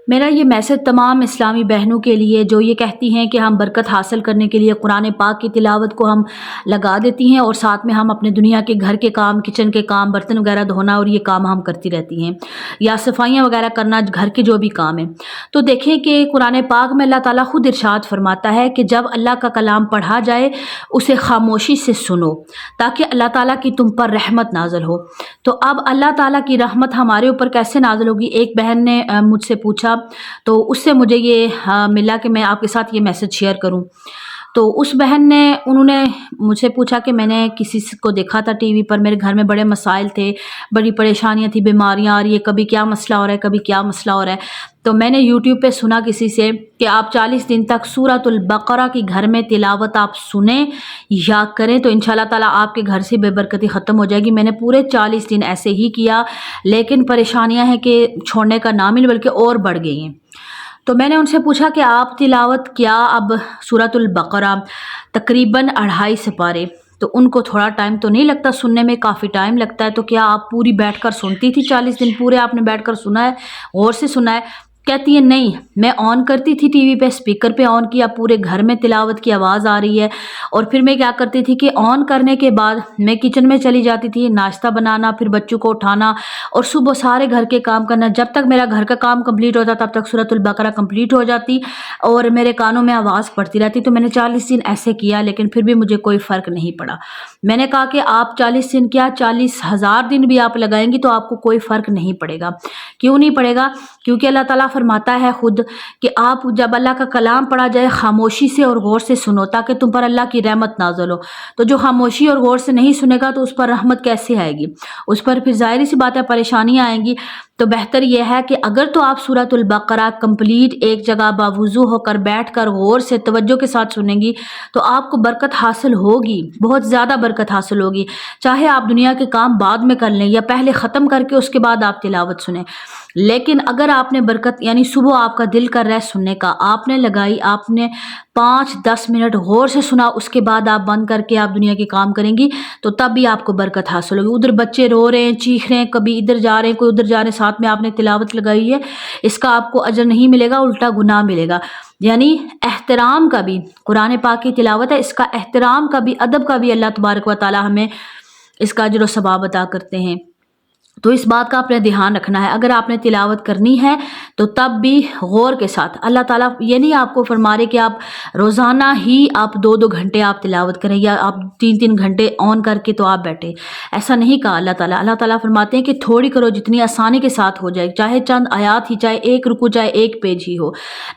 میرا یہ میسج تمام اسلامی بہنوں کے لیے جو یہ کہتی ہیں کہ ہم برکت حاصل کرنے کے لیے قرآن پاک کی تلاوت کو ہم لگا دیتی ہیں اور ساتھ میں ہم اپنے دنیا کے گھر کے کام، کچن کے کام، برتن وغیرہ دھونا اور یہ کام ہم کرتی رہتی ہیں، یا صفائیاں وغیرہ کرنا، گھر کے جو بھی کام ہیں۔ تو دیکھیں کہ قرآن پاک میں اللہ تعالیٰ خود ارشاد فرماتا ہے کہ جب اللہ کا کلام پڑھا جائے اسے خاموشی سے سنو تاکہ اللہ تعالیٰ کی تم پر رحمت نازل ہو۔ تو اب اللہ تعالیٰ کی رحمت ہمارے اوپر کیسے نازل ہوگی؟ ایک بہن نے مجھ سے پوچھا، تو اس سے مجھے یہ ملا کہ میں آپ کے ساتھ یہ میسج شیئر کروں۔ تو اس بہن نے انہوں نے مجھ سے پوچھا کہ میں نے کسی کو دیکھا تھا ٹی وی پر، میرے گھر میں بڑے مسائل تھے، بڑی پریشانیاں تھیں، بیماریاں آ رہی ہے، کبھی کیا مسئلہ ہو رہا ہے، کبھی کیا مسئلہ ہو رہا ہے۔ تو میں نے یوٹیوب پہ سنا کسی سے کہ آپ 40 دن تک سورۃ البقرہ کی گھر میں تلاوت آپ سنیں یا کریں تو انشاءاللہ تعالیٰ آپ کے گھر سے بے برکتی ختم ہو جائے گی۔ میں نے پورے 40 دن ایسے ہی کیا، لیکن پریشانیاں ہیں کہ چھوڑنے کا نام ہی نہیں بلکہ اور بڑھ گئی ہیں۔ تو میں نے ان سے پوچھا کہ آپ تلاوت کیا اب سورۃ البقرہ تقریباً 2.5 سپارے، تو ان کو تھوڑا ٹائم تو نہیں لگتا، سننے میں کافی ٹائم لگتا ہے، تو کیا آپ پوری بیٹھ کر سنتی تھی؟ 40 دن پورے آپ نے بیٹھ کر سنا ہے، غور سے سنا ہے؟ کہتی ہے نہیں، میں آن کرتی تھی ٹی وی پہ، اسپیکر پہ آن کیا، پورے گھر میں تلاوت کی آواز آ رہی ہے، اور پھر میں کیا کرتی تھی کہ آن کرنے کے بعد میں کچن میں چلی جاتی تھی، ناشتہ بنانا، پھر بچوں کو اٹھانا اور صبح سارے گھر کے کام کرنا۔ جب تک میرا گھر کا کام کمپلیٹ ہوتا تب تک سورۃ البقرہ کمپلیٹ ہو جاتی اور میرے کانوں میں آواز پڑتی رہتی۔ تو میں نے 40 دن ایسے کیا، لیکن پھر بھی مجھے کوئی فرق نہیں پڑا۔ میں نے کہا کہ آپ 40 دن کیا 40,000 دن بھی آپ لگائیں گی تو آپ کو کوئی فرق نہیں پڑے گا۔ کیوں نہیں پڑے گا؟ کیونکہ اللہ تعالیٰ فرماتا ہے خود کہ آپ جب اللہ کا کلام پڑھا جائے خاموشی سے اور غور سے سنو تاکہ تم پر اللہ کی رحمت نازل ہو۔ تو جو خاموشی اور غور سے نہیں سنے گا تو اس پر رحمت کیسے آئے گی؟ اس پر پھر ظاہری سی بات ہے پریشانیاں آئیں گی۔ تو بہتر یہ ہے کہ اگر تو آپ سورۃ البقرہ کمپلیٹ ایک جگہ باوضو ہو کر بیٹھ کر غور سے توجہ کے ساتھ سنیں گی تو آپ کو برکت حاصل ہوگی، بہت زیادہ برکت حاصل ہوگی، چاہے آپ دنیا کے کام بعد میں کر لیں یا پہلے ختم کر کے اس کے بعد آپ تلاوت سنیں۔ لیکن اگر آپ نے برکت یعنی صبح آپ کا دل کر رہا ہے سننے کا، آپ نے لگائی، آپ نے 5-10 منٹ غور سے سنا، اس کے بعد آپ بند کر کے آپ دنیا کے کام کریں گی تو تب بھی آپ کو برکت حاصل ہوگی۔ ادھر بچے رو رہے ہیں، چیخ رہے ہیں، کبھی ادھر جا رہے ہیں، کوئی ادھر جا رہے ہیں، ساتھ میں آپ نے تلاوت لگائی ہے، اس کا آپ کو اجر نہیں ملے گا، الٹا گناہ ملے گا۔ یعنی احترام کا بھی، قرآن پاک کی تلاوت ہے، اس کا احترام کا بھی، ادب کا بھی اللہ تبارک و تعالی ہمیں اس کا اجر و ثواب عطا کرتے ہیں۔ تو اس بات کا آپ نے دھیان رکھنا ہے، اگر آپ نے تلاوت کرنی ہے تو تب بھی غور کے ساتھ۔ اللہ تعالیٰ یہ نہیں آپ کو فرما رہے کہ آپ روزانہ ہی آپ 2-2 گھنٹے آپ تلاوت کریں یا آپ 3-3 گھنٹے آن کر کے تو آپ بیٹھے، ایسا نہیں کہا اللہ تعالیٰ۔ اللہ تعالیٰ فرماتے ہیں کہ تھوڑی کرو جتنی آسانی کے ساتھ ہو جائے، چاہے چند آیات ہی، چاہے ایک رکوع، چاہے ایک پیج ہی ہو۔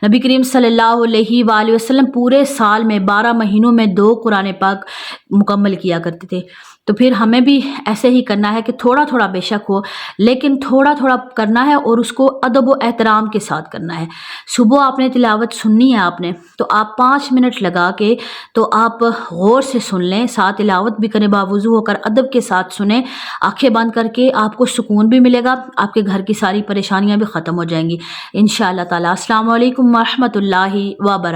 نبی کریم صلی اللہ علیہ وآلہ وسلم پورے سال میں 12 مہینوں میں 2 قرآن پاک مکمل کیا کرتے تھے۔ تو پھر ہمیں بھی ایسے ہی کرنا ہے کہ تھوڑا تھوڑا بے شک ہو لیکن تھوڑا تھوڑا کرنا ہے اور اس کو ادب و احترام کے ساتھ کرنا ہے۔ صبح آپ نے تلاوت سننی ہے آپ نے تو آپ 5 منٹ لگا کے تو آپ غور سے سن لیں، ساتھ تلاوت بھی کریں، باوضو ہو کر ادب کے ساتھ سنیں، آنکھیں بند کر کے، آپ کو سکون بھی ملے گا، آپ کے گھر کی ساری پریشانیاں بھی ختم ہو جائیں گی انشاءاللہ تعالی۔ السلام علیکم ورحمۃ اللہ وبرکاتہ۔